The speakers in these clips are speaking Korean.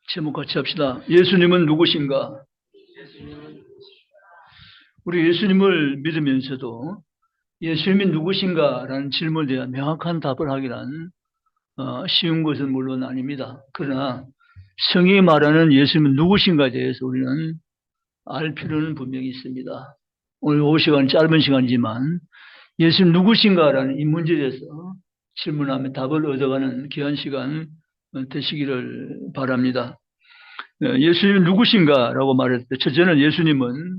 제목 같이 합시다. 예수님은 누구신가? 우리 예수님을 믿으면서도 예수님이 누구신가라는 질문에 대한 명확한 답을 하기란 쉬운 것은 물론 아닙니다. 그러나 성경이 말하는 예수님은 누구신가에 대해서 우리는 알 필요는 분명히 있습니다. 오늘 5시간 짧은 시간이지만 예수님 누구신가라는 이 문제에 대해서 질문하면 답을 얻어가는 귀한 시간 되시기를 바랍니다. 예수님이 누구신가라고 말했을 때 첫째는 예수님은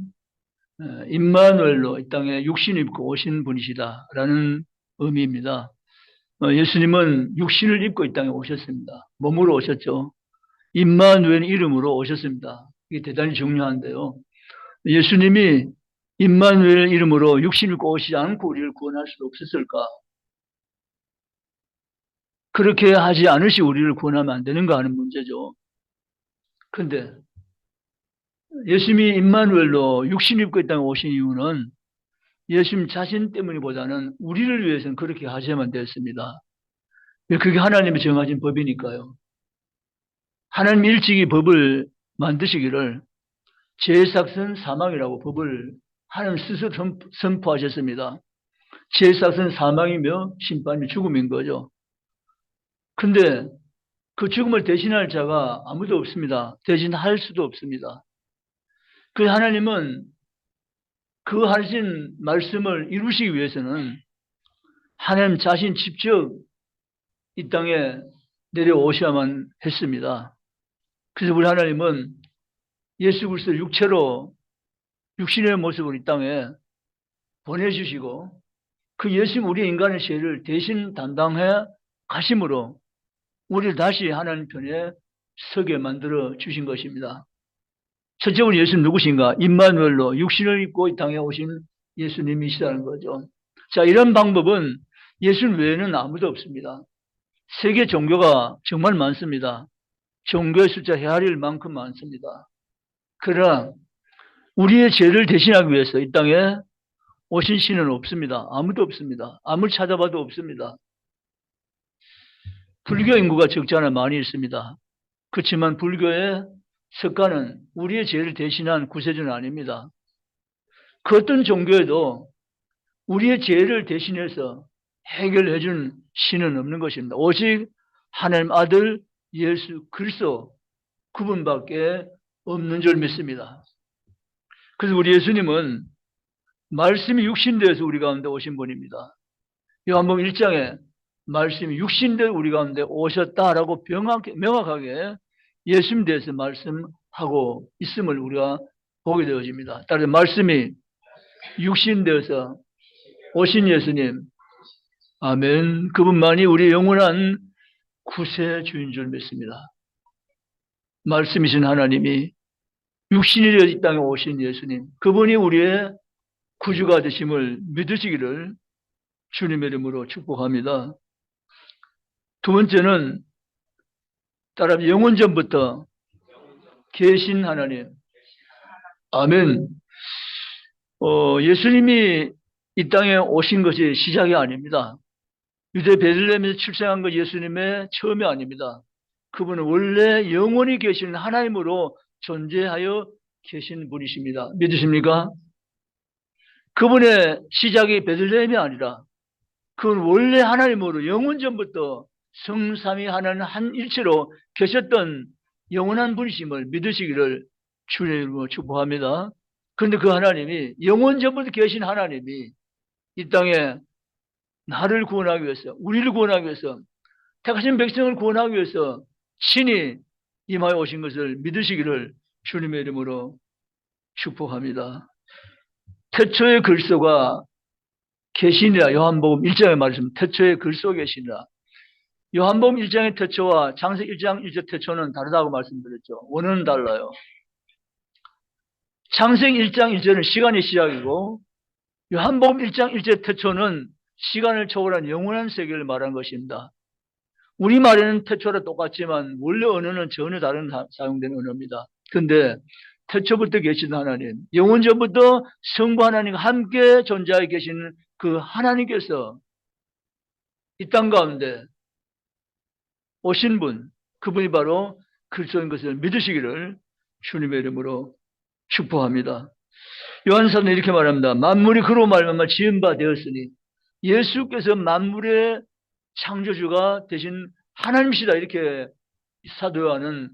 임마누엘로 이 땅에 육신 입고 오신 분이시다라는 의미입니다. 예수님은 육신을 입고 이 땅에 오셨습니다. 몸으로 오셨죠. 임마누엘 이름으로 오셨습니다. 이게 대단히 중요한데요. 예수님이 임마누엘 이름으로 육신 입고 오시지 않고 우리를 구원할 수 없었을까? 그렇게 하지 않으시 우리를 구원하면 안 되는가 하는 문제죠. 그런데 예수님이 임마누엘로 육신 입고 이 땅에 오신 이유는 예수님 자신 때문이보다는 우리를 위해서는 그렇게 하셔야만 되었습니다. 그게 하나님이 정하신 법이니까요. 하나님 일찍이 법을 만드시기를 죄삭은 사망이라고 법을 하나님 스스로 선포하셨습니다. 죄삭은 사망이며 심판이 죽음인 거죠. 근데 그 죽음을 대신할 자가 아무도 없습니다. 대신할 수도 없습니다. 그 하나님은 그 하신 말씀을 이루시기 위해서는 하나님 자신 직접 이 땅에 내려오셔야만 했습니다. 그래서 우리 하나님은 예수 그리스도 육체로 육신의 모습으로 이 땅에 보내주시고 그 예수님 우리 인간의 죄를 대신 담당해 가심으로 우리를 다시 하나님 편에 서게 만들어 주신 것입니다. 첫째는 예수님 누구신가? 임마누엘로 육신을 입고 이 땅에 오신 예수님이시라는 거죠. 자, 이런 방법은 예수님 외에는 아무도 없습니다. 세계 종교가 정말 많습니다. 종교의 숫자 헤아릴 만큼 많습니다. 그러나 우리의 죄를 대신하기 위해서 이 땅에 오신 신은 없습니다. 아무도 없습니다. 아무리 찾아봐도 없습니다. 불교 인구가 적지 않아 많이 있습니다. 그렇지만 불교의 석가는 우리의 죄를 대신한 구세주는 아닙니다. 그 어떤 종교에도 우리의 죄를 대신해서 해결해 준 신은 없는 것입니다. 오직 하나님 아들 예수 그리스도 그분밖에 없는 줄 믿습니다. 그래서 우리 예수님은 말씀이 육신되어서 우리 가운데 오신 분입니다. 요한복음 1장에 말씀이 육신되어 우리 가운데 오셨다라고 명확하게 예수님 대해서 말씀하고 있음을 우리가 보게 되어집니다. 따라서 말씀이 육신되어서 오신 예수님, 아멘. 그분만이 우리의 영원한 구세주인 줄 믿습니다. 말씀이신 하나님이 육신이 되어 이 땅에 오신 예수님, 그분이 우리의 구주가 되심을 믿으시기를 주님의 이름으로 축복합니다. 두 번째는 따라 영원전부터 계신 하나님, 아멘. 예수님이 이 땅에 오신 것이 시작이 아닙니다. 유대 베들레헴에서 출생한 것 예수님의 처음이 아닙니다. 그분은 원래 영원히 계신 하나님으로 존재하여 계신 분이십니다. 믿으십니까? 그분의 시작이 베들레헴이 아니라 그건 원래 하나님으로 영원전부터 성삼위 하나님 한 일체로 계셨던 영원한 분이심을 믿으시기를 주님으로 축복합니다. 그런데 그 하나님이 영원전부터 계신 하나님이 이 땅에 나를 구원하기 위해서 우리를 구원하기 위해서 택하신 백성을 구원하기 위해서 신이 임하여 오신 것을 믿으시기를 주님의 이름으로 축복합니다. 태초의 글소가 계시니라 요한복음 1장에 말했습니다. 태초의 글소 계시니라. 요한복음 1장의 태초와 창세기 1장 1절 태초는 다르다고 말씀드렸죠. 원어는 달라요. 창세기 1장 1절은 시간의 시작이고 요한복음 1장 1절 태초는 시간을 초월한 영원한 세계를 말하는 것입니다. 우리말에는 태초라 똑같지만 원래 언어는 전혀 다른 사용된 언어입니다. 그런데 태초부터 계신 하나님, 영원전부터 성부 하나님과 함께 존재하여 계시는 그 하나님께서 이 땅 가운데 오신 분, 그분이 바로 그리스도인 것을 믿으시기를 주님의 이름으로 축복합니다. 요한사도는 이렇게 말합니다. 만물이 그로 말미암아 지은 바 되었으니 예수께서 만물의 창조주가 되신 하나님이시다. 이렇게 사도 요한은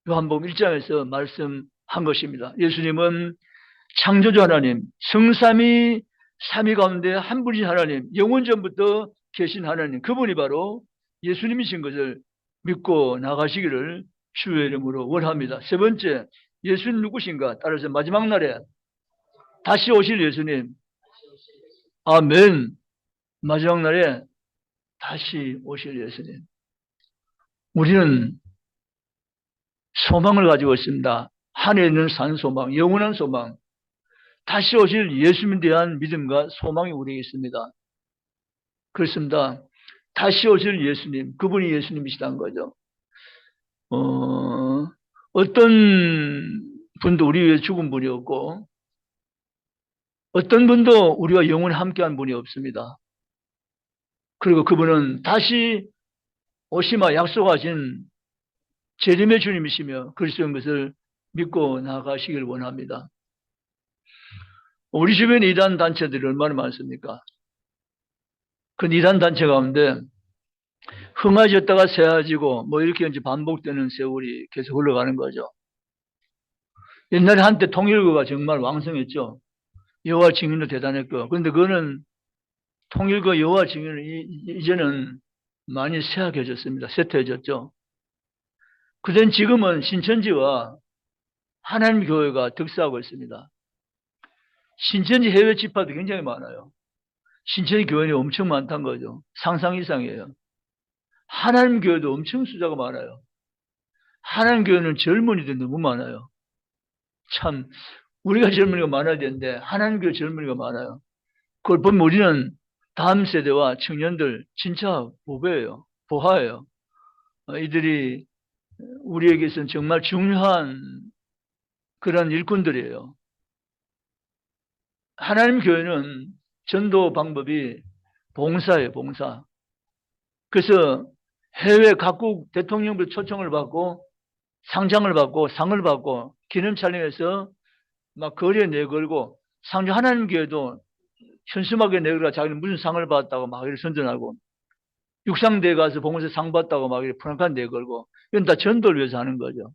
요한복음 1장에서 말씀한 것입니다. 예수님은 창조주 하나님, 성삼위 삼위 가운데 한 분이신 하나님, 영원전부터 계신 하나님, 그분이 바로 예수님이신 것을 믿고 나가시기를 주의 이름으로 원합니다. 세 번째, 예수님 누구신가? 따라서 마지막 날에 다시 오실 예수님. 아멘. 마지막 날에 다시 오실 예수님. 우리는 소망을 가지고 있습니다. 하늘에 있는 산 소망, 영원한 소망. 다시 오실 예수님에 대한 믿음과 소망이 우리에게 있습니다. 그렇습니다. 다시 오실 예수님, 그분이 예수님이시다는 거죠. 어떤 분도 우리 위해 죽은 분이 없고, 어떤 분도 우리와 영원히 함께한 분이 없습니다. 그리고 그분은 다시 오시마 약속하신 재림의 주님이시며 그리스도인 것을 믿고 나가시길 원합니다. 우리 주변에 이단 단체들이 얼마나 많습니까? 그 이단 단체 가운데 흥해졌다가 새해지고 뭐 이렇게 이제 반복되는 세월이 계속 흘러가는 거죠. 옛날에 한때 통일교가 정말 왕성했죠. 여호와 증인도 대단했고, 그런데 그거는 통일교 여호와 증인은 이제는 많이 쇠약해졌습니다. 쇠퇴해졌죠. 그전 지금은 신천지와 하나님 교회가 득세하고 있습니다. 신천지 해외 집화도 굉장히 많아요. 신천지 교회는 엄청 많다는 거죠. 상상 이상이에요. 하나님 교회도 엄청 숫자가 많아요. 하나님 교회는 젊은이들 너무 많아요. 참 우리가 젊은이가 많아야 되는데 하나님 교회 젊은이가 많아요. 그걸 보면 우리는 다음 세대와 청년들 진짜 보배예요. 보화예요. 이들이 우리에게서는 정말 중요한 그런 일꾼들이에요. 하나님 교회는 전도 방법이 봉사예요, 봉사. 그래서 해외 각국 대통령들 초청을 받고 상장을 받고 상을 받고 기념 촬영해서 막 거리에 내걸고 상주 하나님 교회도 현수막에 내걸어 자기는 무슨 상을 받았다고 막 이렇게 선전하고 육상대에 가서 봉사 상 받다고 막 이렇게 프랑칸 내걸고 이건 다 전도를 위해서 하는 거죠.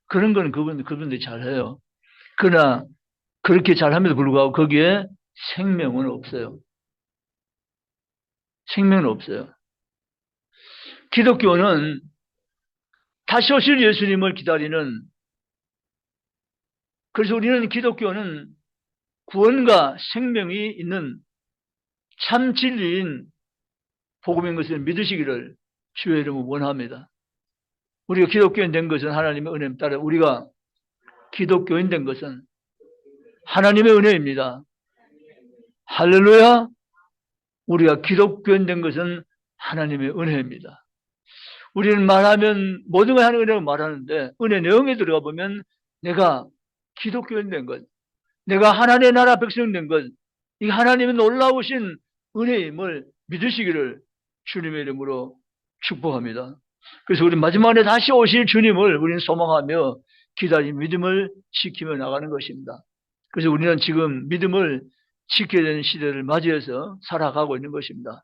그런 거는 그분들이 잘해요. 그러나 그렇게 잘함에도 불구하고 거기에 생명은 없어요. 생명은 없어요. 기독교는 다시 오실 예수님을 기다리는, 그래서 우리는 기독교는 구원과 생명이 있는 참 진리인 복음인 것을 믿으시기를 주의 이름으로 원합니다. 우리가 기독교인 된 것은 하나님의 은혜에 따라 우리가 기독교인 된 것은 하나님의 은혜입니다. 할렐루야. 우리가 기독교인 된 것은 하나님의 은혜입니다. 우리는 말하면 모든 걸 하는 은혜로 말하는데 은혜 내용에 들어가 보면 내가 기독교인 된 것, 내가 하나님의 나라 백성 된 것, 이 하나님의 놀라우신 은혜임을 믿으시기를 주님의 이름으로 축복합니다. 그래서 우리 마지막에 다시 오실 주님을 우리는 소망하며 기다린 믿음을 지키며 나가는 것입니다. 그래서 우리는 지금 믿음을 지켜야 되는 시대를 맞이해서 살아가고 있는 것입니다.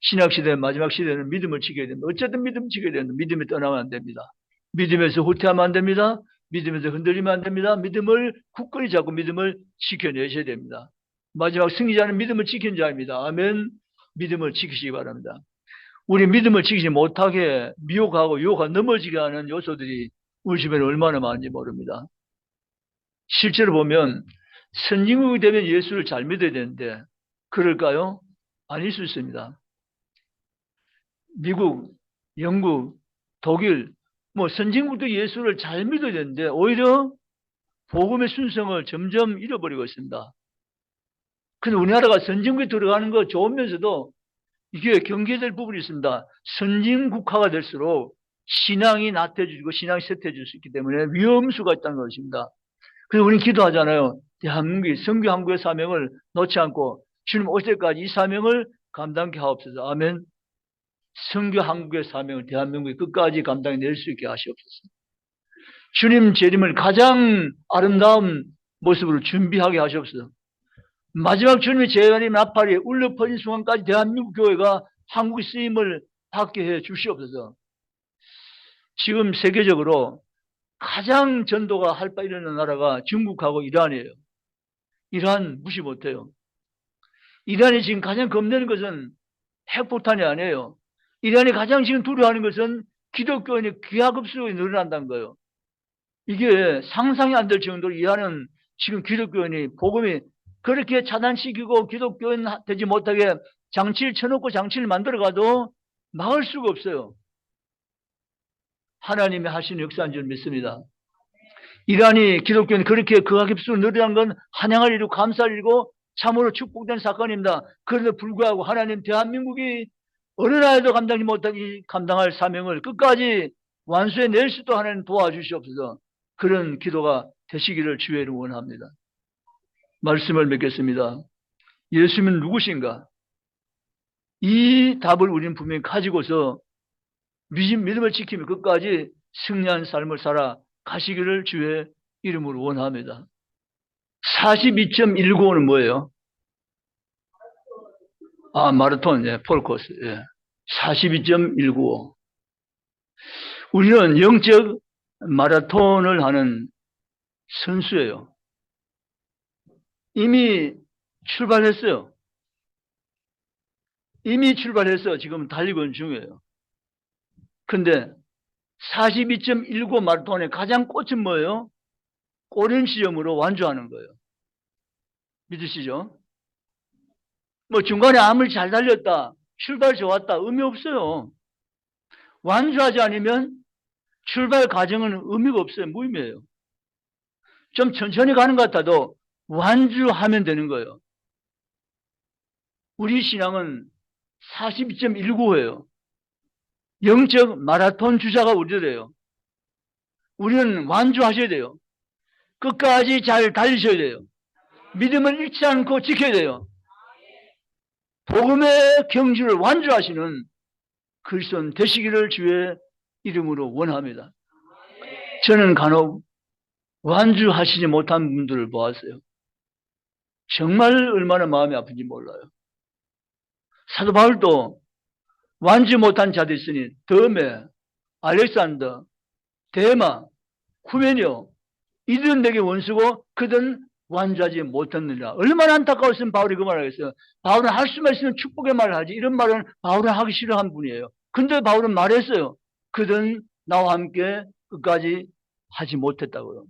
신약시대의 마지막 시대는 믿음을 지켜야 됩니다. 어쨌든 믿음 지켜야 됩니다. 믿음이 떠나면 안 됩니다. 믿음에서 후퇴하면 안 됩니다. 믿음에서 흔들리면 안 됩니다. 믿음을 굳건히 잡고 믿음을 지켜내셔야 됩니다. 마지막 승리자는 믿음을 지킨 자입니다. 아멘. 믿음을 지키시기 바랍니다. 우리 믿음을 지키지 못하게 미혹하고 유혹하고 넘어지게 하는 요소들이 우리 주변에 얼마나 많은지 모릅니다. 실제로 보면 선진국이 되면 예수를 잘 믿어야 되는데 그럴까요? 아닐 수 있습니다. 미국, 영국, 독일, 뭐 선진국도 예수를 잘 믿어야 되는데 오히려 복음의 순성을 점점 잃어버리고 있습니다. 근데 우리나라가 선진국에 들어가는 거 좋으면서도 이게 경계될 부분이 있습니다. 선진국화가 될수록 신앙이 나태해지고 신앙이 쇠퇴해질 수 있기 때문에 위험수가 있다는 것입니다. 그래서 우리는 기도하잖아요. 대한민국이 선교 한국의 사명을 놓지 않고 주님 오실 때까지 이 사명을 감당케 하옵소서. 아멘. 선교 한국의 사명을 대한민국이 끝까지 감당해낼 수 있게 하시옵소서. 주님 재림을 가장 아름다운 모습으로 준비하게 하시옵소서. 마지막 주님의 재림 나팔이 울려 퍼진 순간까지 대한민국 교회가 한국의 쓰임을 받게 해 주시옵소서. 지금 세계적으로 가장 전도가 할 바 있는 나라가 중국하고 이란이에요. 이란 무시 못해요. 이란이 지금 가장 겁내는 것은 핵폭탄이 아니에요. 이란이 가장 지금 두려워하는 것은 기독교인이 기하급수로 늘어난다는 거예요. 이게 상상이 안 될 정도로 이란은 지금 기독교인이 복음이 그렇게 차단시키고 기독교인 되지 못하게 장치를 쳐놓고 장치를 만들어가도 막을 수가 없어요. 하나님이 하신 역사인 줄 믿습니다. 이란이 기독교인이 그렇게 극악급수로 늘어난 건 환영할 일이고 감사할 일이고 참으로 축복된 사건입니다. 그런데 불구하고 하나님 대한민국이 어느 나라에도 감당하지 못한 이 감당할 사명을 끝까지 완수해낼 수도 하나님 도와주시옵소서. 그런 기도가 되시기를 주의 이름으로 원합니다. 말씀을 맺겠습니다. 예수님은 누구신가? 이 답을 우리는 분명히 가지고서 믿음을 지키며 끝까지 승리한 삶을 살아 가시기를 주의 이름으로 원합니다. 42.195는 뭐예요? 마라톤, 폴코스. 42.195. 우리는 영적 마라톤을 하는 선수예요. 이미 출발했어요. 이미 출발해서 지금 달리고 있는 중이에요. 근데 42.195 마라톤의 가장 꽃은 뭐예요? 꼬린 시점으로 완주하는 거예요. 믿으시죠? 뭐 중간에 아무리 잘 달렸다, 출발 좋았다, 의미 없어요. 완주하지 않으면 출발 과정은 의미가 없어요. 무의미해요. 좀 천천히 가는 것 같아도 완주하면 되는 거예요. 우리 신앙은 42.195예요. 영적 마라톤 주자가 우리들이에요. 우리는 완주하셔야 돼요. 끝까지 잘 달리셔야 돼요. 믿음을 잃지 않고 지켜야 돼요. 복음의 경주를 완주하시는 그리스도인 되시기를 주의 이름으로 원합니다. 저는 간혹 완주하시지 못한 분들을 보았어요. 정말 얼마나 마음이 아픈지 몰라요. 사도 바울도 완주 못한 자들이 있으니 더메, 알렉산더, 데마, 후메니오 이들은 내게 원수고 그들은 완주하지 못했느니라. 얼마나 안타까웠으면 바울이 그 말을 하겠어요. 바울은 할 수만 있으면 축복의 말을 하지. 이런 말은 바울은 하기 싫어한 분이에요. 근데 바울은 말했어요. 그들은 나와 함께 끝까지 하지 못했다고요.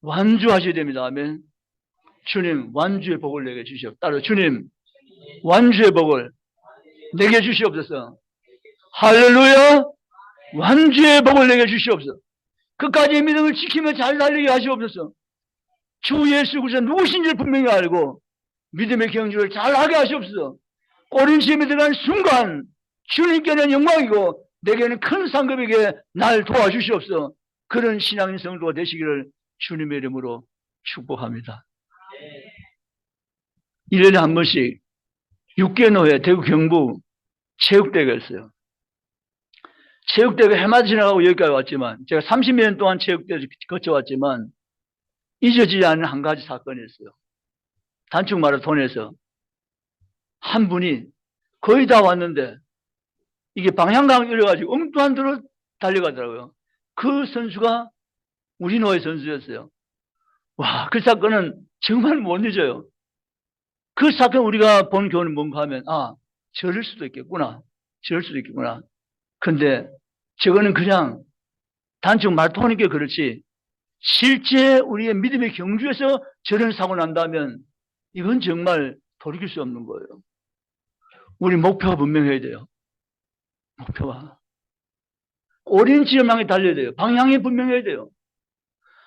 완주하셔야 됩니다. 아멘. 주님 완주의 복을 내게 주시옵소서. 따로 주님 완주의 복을 내게 주시옵소서. 할렐루야. 완주의 복을 내게 주시옵소서. 끝까지 믿음을 지키며 잘 달리게 하시옵소서. 주 예수 그리스도 누구신지를 분명히 알고 믿음의 경주를 잘하게 하시옵소서. 꼬린심에 들어간 순간 주님께는 영광이고 내게는 큰 상급에게 날 도와주시옵소서. 그런 신앙인 성도가 되시기를 주님의 이름으로 축복합니다. 1년에 한 번씩 6개월 후에 대구 경북 체육대회가 있어요. 체육대회가 해마다 지나가고 여기까지 왔지만 제가 30년 동안 체육대회를 거쳐왔지만 잊어지지 않는 한 가지 사건이 있어요. 단축 마라톤에서 한 분이 거의 다 왔는데 이게 방향감을 잃어가지고 엉뚱한 데로 달려가더라고요. 그 선수가 우리 노회 선수였어요. 와, 그 사건은 정말 못 잊어요. 그 사건 우리가 본 교훈은 뭔가 하면 저럴 수도 있겠구나. 저럴 수도 있겠구나. 근데 저거는 그냥 단축 마라톤이니까 그렇지 실제 우리의 믿음의 경주에서 저런 사고 난다면 이건 정말 돌이킬 수 없는 거예요. 우리 목표가 분명해야 돼요. 목표가. 오랜 지점 향해 달려야 돼요. 방향이 분명해야 돼요.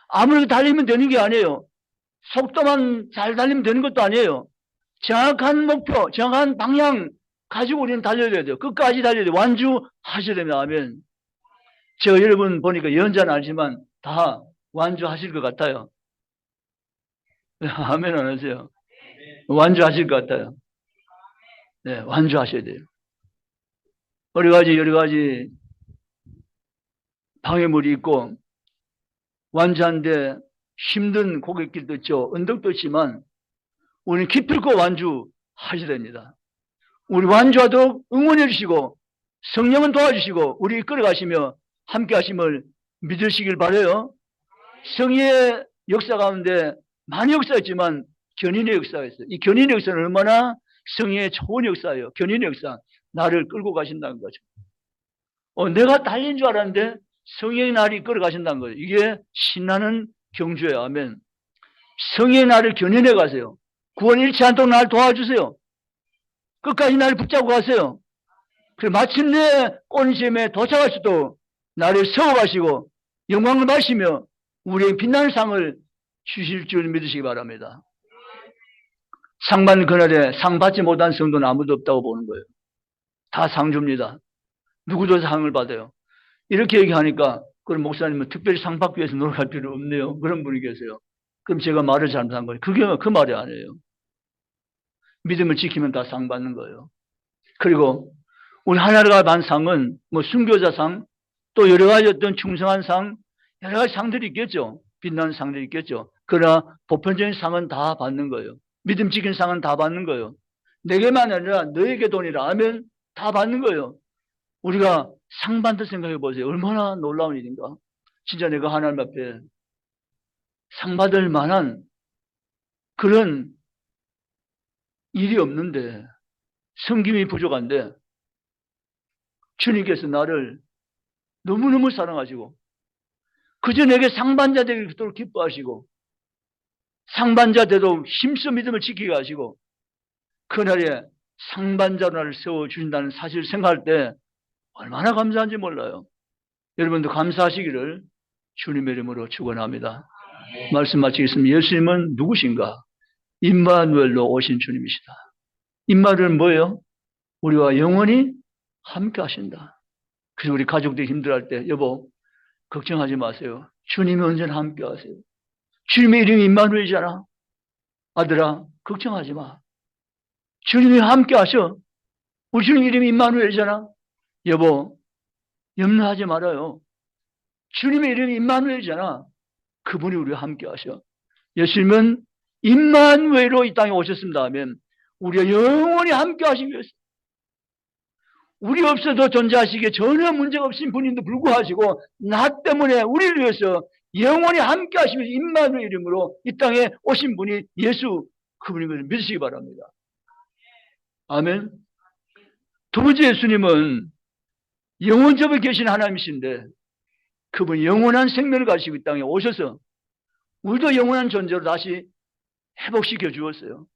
아무리 달리면 되는 게 아니에요. 속도만 잘 달리면 되는 것도 아니에요. 정확한 목표, 정확한 방향 가지고 우리는 달려야 돼요. 끝까지 달려야 돼요. 완주하셔야 됩니다. 아멘. 제가 여러분 보니까 연자는 아니지만 다 완주하실 것 같아요. 아멘 안 하세요? 완주하실 것 같아요. 네, 완주하셔야 돼요. 여러 가지 방해물이 있고 완주하는데 힘든 고갯길도 있죠. 언덕도 있지만 우리는 기필코 완주하셔야 됩니다. 우리 완주하도록 응원해 주시고 성령은 도와주시고 우리 이끌어가시며 함께 하심을 믿으시길 바라요. 성의의 역사 가운데 많은 역사가 있지만 견인의 역사가 있어요. 이 견인의 역사는 얼마나 성의의 좋은 역사예요. 견인의 역사. 나를 끌고 가신다는 거죠. 내가 달린 줄 알았는데 성령의 나를 이끌어 가신다는 거예요. 이게 신나는 경주예요. 아멘. 성령의 나를 견인해 가세요. 구원 잃지 않도록 나를 도와주세요. 끝까지 나를 붙잡고 가세요. 그리고 마침내 꽃샘에 도착할 수도 나를 세워가시고 영광을 마시며 우리의 빛나는 상을 주실 줄 믿으시기 바랍니다. 상 받는 그날에 상 받지 못한 성도는 아무도 없다고 보는 거예요. 다 상 줍니다. 누구도 상을 받아요. 이렇게 얘기하니까 그럼 목사님은 특별히 상 받기 위해서 노력할 필요 없네요. 그런 분이 계세요. 그럼 제가 말을 잘못한 거예요. 그게 그 말이 아니에요. 믿음을 지키면 다 상 받는 거예요. 그리고 우리 하나님가 받은 상은 뭐 순교자상, 또 여러 가지 어떤 충성한 상, 여러 가지 상들이 있겠죠. 빛나는 상들이 있겠죠. 그러나 보편적인 상은 다 받는 거예요. 믿음 지킨 상은 다 받는 거예요. 내게만 아니라 너에게 돈이라 하면 다 받는 거예요. 우리가 상 받는 생각해 보세요. 얼마나 놀라운 일인가. 진짜 내가 하나님 앞에 상 받을 만한 그런 일이 없는데, 섬김이 부족한데 주님께서 나를 너무너무 사랑하시고 그저 내게 상반자 되도록 기뻐하시고 상반자 되도록 힘써 믿음을 지키게 하시고 그날에 상반자로 나를 세워주신다는 사실을 생각할 때 얼마나 감사한지 몰라요. 여러분도 감사하시기를 주님의 이름으로 축원합니다. 말씀 마치겠습니다. 예수님은 누구신가? 임마누엘로 오신 주님이시다. 임마누엘은 뭐예요? 우리와 영원히 함께 하신다. 그래서 우리 가족들이 힘들어할 때 여보 걱정하지 마세요. 주님이 언제나 함께 하세요. 주님의 이름이 임마누엘이잖아. 아들아 걱정하지 마. 주님이 함께 하셔. 우리 주님 이름이 임마누엘이잖아. 여보 염려하지 말아요. 주님의 이름이 임마누엘이잖아. 그분이 우리와 함께 하셔. 예수님은 임마누엘로 이 땅에 오셨습니다 하면 우리가 영원히 함께 하시기 위해서 우리 없어도 존재하시기에 전혀 문제가 없으신 분인데 불구하시고 나 때문에 우리를 위해서 영원히 함께 하시면서 임마누엘 이름으로 이 땅에 오신 분이 예수 그분임을 믿으시기 바랍니다. 아멘. 두 번째 예수님은 영원접에 계신 하나님이신데 그분이 영원한 생명을 가지고 이 땅에 오셔서 우리도 영원한 존재로 다시 회복시켜 주었어요.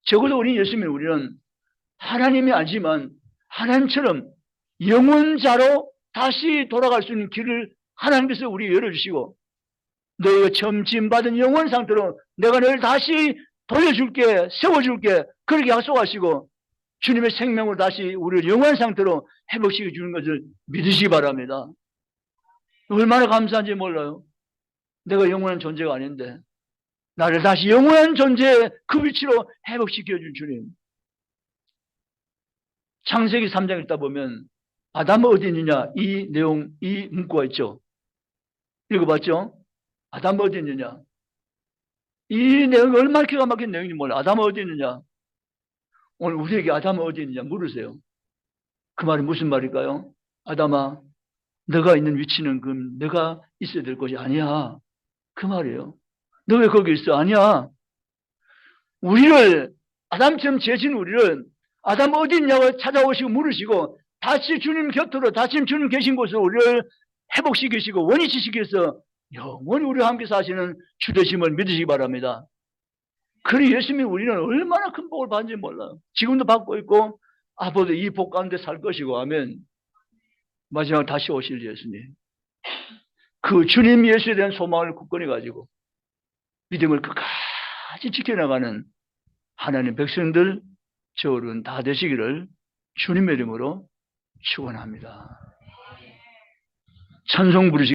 적어도 우리는 하나님이 알지만 하나님처럼 영원자로 다시 돌아갈 수 있는 길을 하나님께서 우리에게 열어주시고 너희가 처음 지음받은 영원 상태로 내가 너희를 다시 돌려줄게 세워줄게 그렇게 약속하시고 주님의 생명으로 다시 우리를 영원 상태로 회복시켜 주는 것을 믿으시기 바랍니다. 얼마나 감사한지 몰라요. 내가 영원한 존재가 아닌데 나를 다시 영원한 존재의 그 위치로 회복시켜 준 주님. 창세기 3장 읽다 보면 아담은 어디 있느냐 이 내용 이 문구가 있죠. 읽어봤죠? 아담은 어디 있느냐 이 내용이 얼마나 기가 막힌 내용인지 몰라. 아담은 어디 있느냐 오늘 우리에게 아담은 어디 있느냐 물으세요. 그 말이 무슨 말일까요? 아담아 너가 있는 위치는 그럼 너가 있어야 될 것이 아니야. 그 말이에요. 너 왜 거기 있어? 아니야. 우리를 아담처럼 지으신 우리를 아담 어디 있냐고 찾아오시고 물으시고 다시 주님 곁으로 다시 주님 계신 곳으로 우리를 회복시키시고 원위치시키기 위해서 영원히 우리와 함께 사시는 주 되심을 믿으시기 바랍니다. 그리 예수님이 우리는 얼마나 큰 복을 받는지 몰라요. 지금도 받고 있고 앞으로도 이 복 가운데 살 것이고 하면 마지막 다시 오실 예수님. 그 주님 예수에 대한 소망을 굳건히 가지고 믿음을 끝까지 지켜나가는 하나님 백성들 저울은 다 되시기를 주님의 이름으로 축원합니다. 찬송 부르시